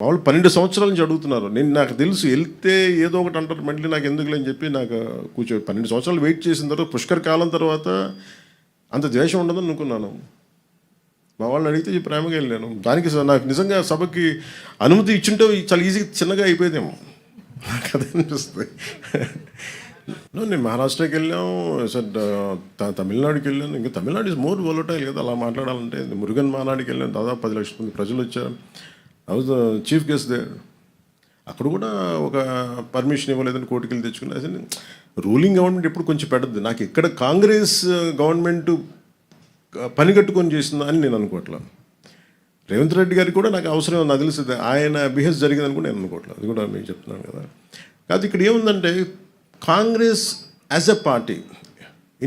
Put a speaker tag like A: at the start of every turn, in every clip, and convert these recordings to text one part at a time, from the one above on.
A: వాళ్ళు 12 సంవత్సరాల నుంచి అడుగుతున్నారు. నాకు తెలుసు వెళ్తే ఏదో ఒకటి అంటారు, మళ్ళీ నాకు ఎందుకులే అని చెప్పి నాకు 12 సంవత్సరాలు వెయిట్ చేసిన తర్వాత పుష్కర్ కాలం తర్వాత అంత ద్వేషం ఉండదని అనుకున్నాను. మా వాళ్ళని అడిగితే ప్రేమగా వెళ్ళాను. దానికి నాకు నిజంగా సభకి అనుమతి ఇచ్చుంటే చాలా ఈజీ చిన్నగా అయిపోయేదేమో, నాకు అదే అనిపిస్తుంది. నేను మహారాష్ట్రకి వెళ్ళాం, సార్ తమిళనాడుకి వెళ్ళాను. ఇంకా తమిళనాడు ఇస్ మోర్ వోలటైల్ కదా అలా మాట్లాడాలంటే. మురుగన్ మానాడికి వెళ్ళాను, దాదాపు 10 లక్షల మంది ప్రజలు వచ్చారు. I was the chief guest there. అక్కడ కూడా ఒక పర్మిషన్ ఇవ్వలేదని కోర్టుకి వెళ్ళి తెచ్చుకున్నా. అసలు రూలింగ్ గవర్నమెంట్ ఎప్పుడు కొంచెం పెడద్దు. నాకు ఇక్కడ కాంగ్రెస్ గవర్నమెంట్ పని కట్టుకొని చేసిందా అని నేను అనుకోవట్లేదు. రేవంత్ రెడ్డి గారికి కూడా నాకు అవసరం నాకు తెలిసింది, ఆయన బిహేవ్ జరిగిందని కూడా నేను అనుకోవట్లేదు. అది కూడా మీకు చెప్తున్నాను కదా. కాదు ఇక్కడ ఏముందంటే Congress as a party,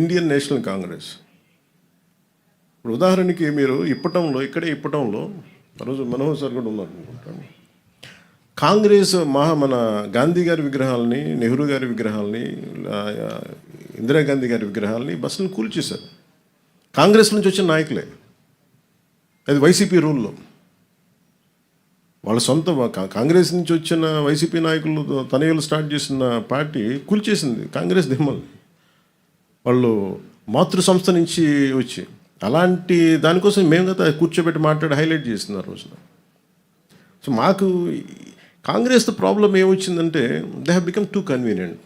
A: Indian national Congress, ఇప్పుడు ఉదాహరణకి మీరు ఇప్పటంలో ఆ రోజు మనోహర్ సార్ కూడా ఉన్నారు అనుకుంటాను. కాంగ్రెస్ మన గాంధీ గారి విగ్రహాలని, నెహ్రూ గారి విగ్రహాలని, ఇందిరాగాంధీ గారి విగ్రహాలని బస్సులను కూల్చేశారు. కాంగ్రెస్ నుంచి వచ్చిన నాయకులే. అది వైసీపీ రూల్లో. వాళ్ళ సొంత కాంగ్రెస్ నుంచి వచ్చిన వైసీపీ నాయకులు తనయులు స్టార్ట్ చేసిన పార్టీ కూల్చేసింది కాంగ్రెస్ దిమ్మల్ని. వాళ్ళు మాతృ సంస్థ నుంచి వచ్చి అలాంటి దానికోసం మేము కదా కూర్చోబెట్టి మాట్లాడి హైలైట్ చేసింది ఆ రోజున. సో మాకు కాంగ్రెస్ ప్రాబ్లం ఏమొచ్చిందంటే they have become too convenient.